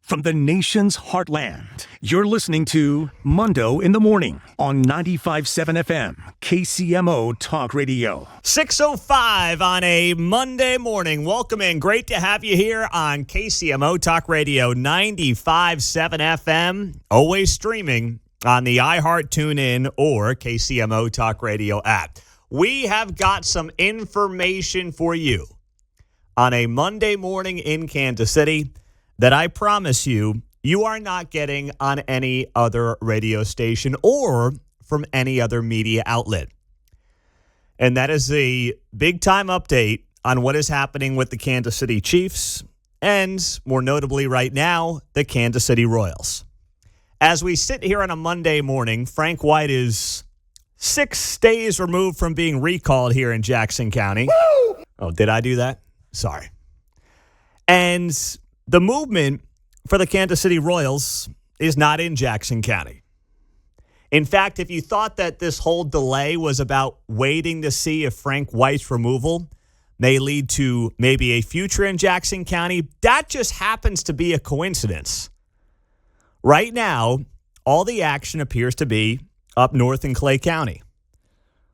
from the nation's heartland. You're listening to Mundo in the Morning on 95.7 FM, KCMO Talk Radio. 6:05 on a Monday morning. Welcome in. Great to have you here on KCMO Talk Radio 95.7 FM. Always streaming on the iHeart TuneIn or KCMO Talk Radio app. We have got some information for you on a Monday morning in Kansas City that I promise you, you are not getting on any other radio station or from any other media outlet. And that is a big-time update on what is happening with the Kansas City Chiefs and, more notably right now, the Kansas City Royals. As we sit here on a Monday morning, Frank White is 6 days removed from being recalled here in Jackson County. Woo! Oh, did I do that? Sorry. And the movement for the Kansas City Royals is not in Jackson County. In fact, if you thought that this whole delay was about waiting to see if Frank White's removal may lead to maybe a future in Jackson County, that just happens to be a coincidence. Right now, all the action appears to be up north in Clay County,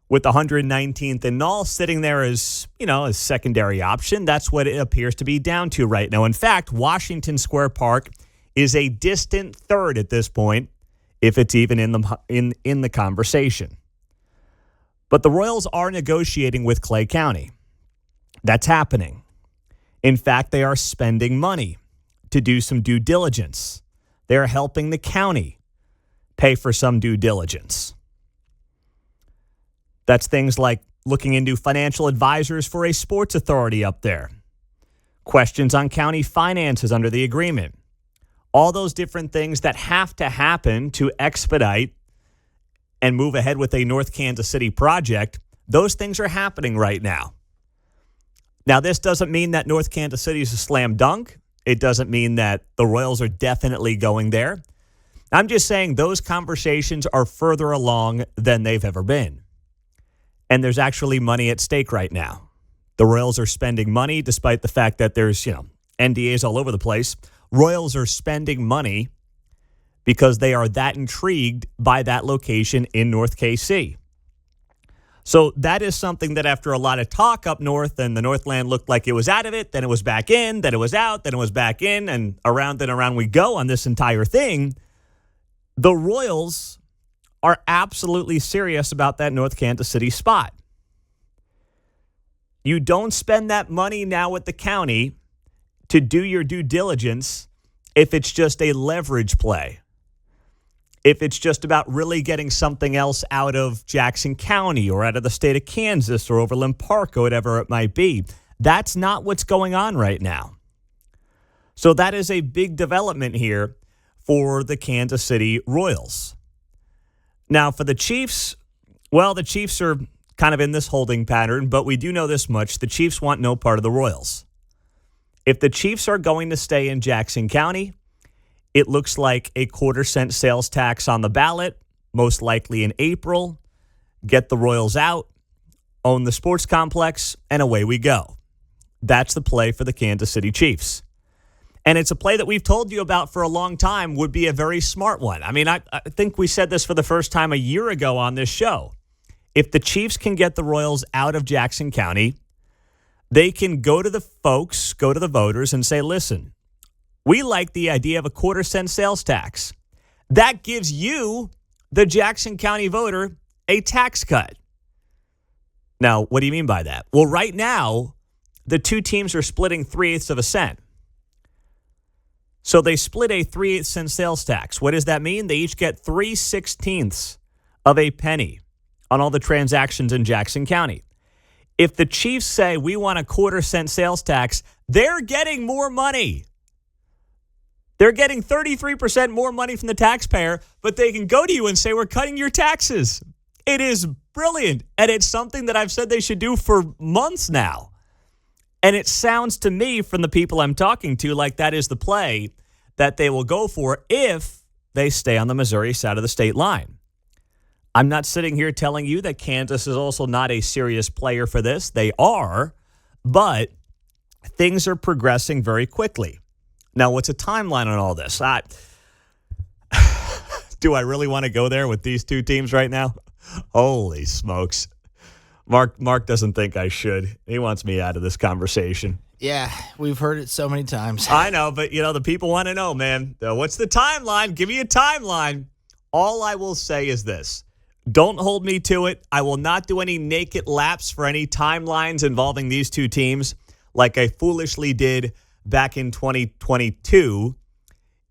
with the 119th and Null sitting there as, a secondary option. That's what it appears to be down to right now. In fact, Washington Square Park is a distant third at this point, if it's even in the conversation. But the Royals are negotiating with Clay County. That's happening. In fact, they are spending money to do some due diligence. They're helping the county pay for some due diligence. That's things like looking into financial advisors for a sports authority up there. Questions on county finances under the agreement. All those different things that have to happen to expedite and move ahead with a North Kansas City project, those things are happening right now. Now, this doesn't mean that North Kansas City is a slam dunk. It doesn't mean that the Royals are definitely going there. I'm just saying those conversations are further along than they've ever been. And there's actually money at stake right now. The Royals are spending money despite the fact that there's, NDAs all over the place. Royals are spending money because they are that intrigued by that location in North KC. So that is something that after a lot of talk up north and the Northland looked like it was out of it, then it was back in, then it was out, then it was back in, and around we go on this entire thing. The Royals are absolutely serious about that North Kansas City spot. You don't spend that money now with the county to do your due diligence if it's just a leverage play. If it's just about really getting something else out of Jackson County or out of the state of Kansas or Overland Park or whatever it might be. That's not what's going on right now. So that is a big development here for the Kansas City Royals. Now, for the Chiefs, well, the Chiefs are kind of in this holding pattern, but we do know this much. The Chiefs want no part of the Royals. If the Chiefs are going to stay in Jackson County, it looks like a 1/4-cent sales tax on the ballot, most likely in April. Get the Royals out, own the sports complex, and away we go. That's the play for the Kansas City Chiefs. And it's a play that we've told you about for a long time would be a very smart one. I mean, I think we said this for the first time a year ago on this show. If the Chiefs can get the Royals out of Jackson County, they can go to the folks, go to the voters and say, listen, we like the idea of a 1/4-cent sales tax. That gives you, the Jackson County voter, a tax cut. Now, what do you mean by that? Well, right now, the two teams are splitting 3/8 of a cent. So they split a 3/8 cent sales tax. What does that mean? They each get 3/16 of a penny on all the transactions in Jackson County. If the Chiefs say we want a 1/4-cent sales tax, they're getting more money. They're getting 33% more money from the taxpayer, but they can go to you and say, we're cutting your taxes. It is brilliant. And it's something that I've said they should do for months now. And it sounds to me from the people I'm talking to like that is the play that they will go for if they stay on the Missouri side of the state line. I'm not sitting here telling you that Kansas is also not a serious player for this. They are, but things are progressing very quickly. Now, what's a timeline on all this? Do I really want to go there with these two teams right now? Holy smokes. Mark doesn't think I should. He wants me out of this conversation. Yeah, we've heard it so many times. I know, but, the people want to know, man. What's the timeline? Give me a timeline. All I will say is this. Don't hold me to it. I will not do any naked laps for any timelines involving these two teams like I foolishly did back in 2022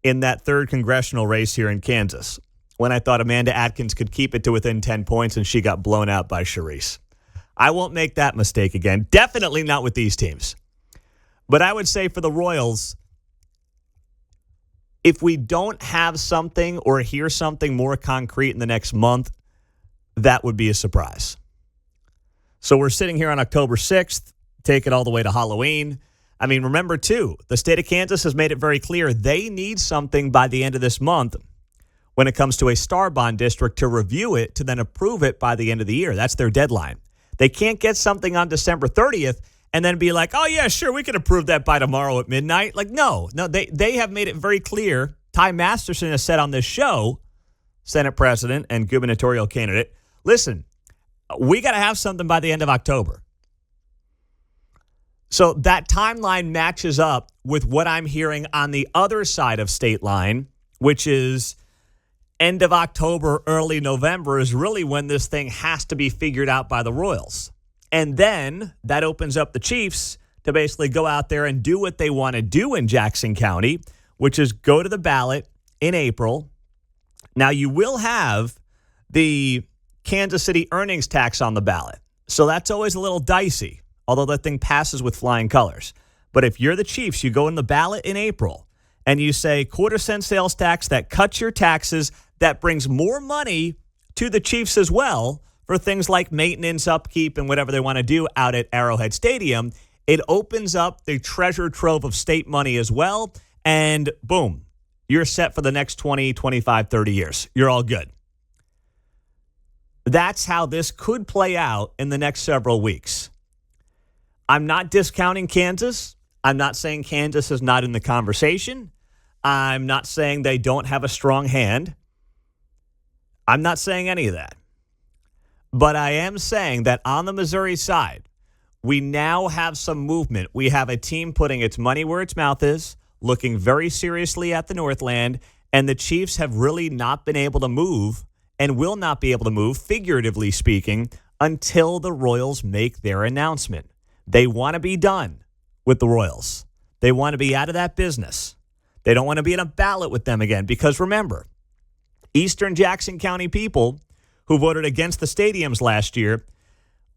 in that third congressional race here in Kansas when I thought Amanda Atkins could keep it to within 10 points and she got blown out by Charisse. I won't make that mistake again. Definitely not with these teams. But I would say for the Royals, if we don't have something or hear something more concrete in the next month, that would be a surprise. So we're sitting here on October 6th, take it all the way to Halloween. I mean, remember, too, the state of Kansas has made it very clear they need something by the end of this month when it comes to a star bond district to review it, to then approve it by the end of the year. That's their deadline. They can't get something on December 30th and then be like, oh, yeah, sure, we can approve that by tomorrow at midnight. Like, no, they have made it very clear. Ty Masterson has said on this show, Senate President and gubernatorial candidate, listen, we got to have something by the end of October. So that timeline matches up with what I'm hearing on the other side of state line, which is end of October, early November is really when this thing has to be figured out by the Royals. And then that opens up the Chiefs to basically go out there and do what they want to do in Jackson County, which is go to the ballot in April. Now, you will have the Kansas City earnings tax on the ballot. So that's always a little dicey, although that thing passes with flying colors. But if you're the Chiefs, you go in the ballot in April and you say quarter-cent sales tax that cuts your taxes, that brings more money to the Chiefs as well for things like maintenance, upkeep, and whatever they want to do out at Arrowhead Stadium. It opens up the treasure trove of state money as well, and boom, you're set for the next 20, 25, 30 years. You're all good. That's how this could play out in the next several weeks. I'm not discounting Kansas. I'm not saying Kansas is not in the conversation. I'm not saying they don't have a strong hand. I'm not saying any of that. But I am saying that on the Missouri side, we now have some movement. We have a team putting its money where its mouth is, looking very seriously at the Northland, and the Chiefs have really not been able to move and will not be able to move, figuratively speaking, until the Royals make their announcement. They want to be done with the Royals. They want to be out of that business. They don't want to be in a ballot with them again because, remember, Eastern Jackson County people who voted against the stadiums last year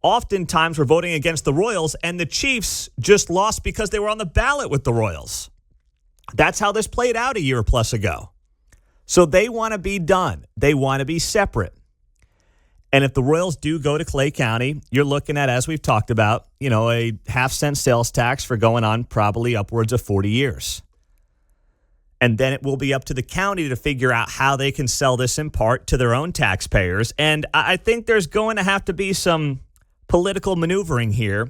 oftentimes were voting against the Royals, and the Chiefs just lost because they were on the ballot with the Royals. That's how this played out a year plus ago. So they want to be done. They want to be separate. And if the Royals do go to Clay County, you're looking at, as we've talked about, a half-cent sales tax for going on probably upwards of 40 years. And then it will be up to the county to figure out how they can sell this in part to their own taxpayers. And I think there's going to have to be some political maneuvering here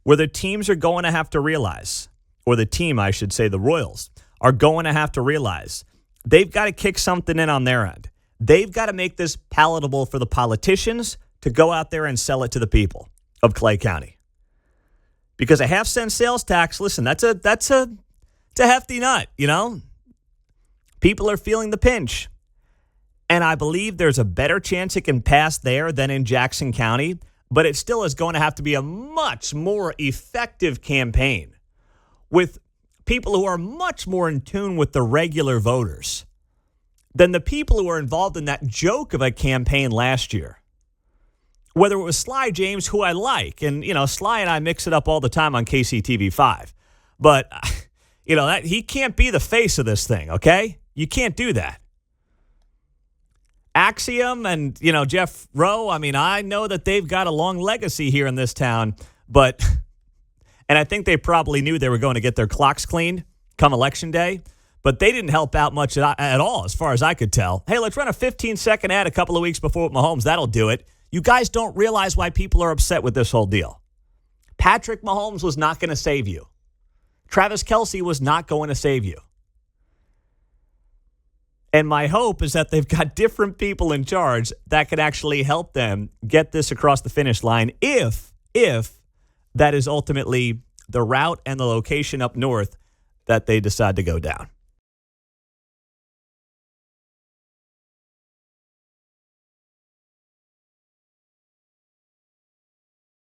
where the teams are going to have to realize, or the team, I should say, the Royals, are going to have to realize they've got to kick something in on their end. They've got to make this palatable for the politicians to go out there and sell it to the people of Clay County. Because a half-cent sales tax, listen, it's a hefty nut, People are feeling the pinch. And I believe there's a better chance it can pass there than in Jackson County, but it still is going to have to be a much more effective campaign with people who are much more in tune with the regular voters than the people who were involved in that joke of a campaign last year. Whether it was Sly James, who I like, and, Sly and I mix it up all the time on KCTV5, but, that he can't be the face of this thing, okay? You can't do that. Axiom and, Jeff Rowe, I know that they've got a long legacy here in this town, but, and I think they probably knew they were going to get their clocks cleaned come Election Day, but they didn't help out much at all, as far as I could tell. Hey, let's run a 15-second ad a couple of weeks before with Mahomes. That'll do it. You guys don't realize why people are upset with this whole deal. Patrick Mahomes was not going to save you. Travis Kelce was not going to save you. And my hope is that they've got different people in charge that can actually help them get this across the finish line if that is ultimately the route and the location up north that they decide to go down.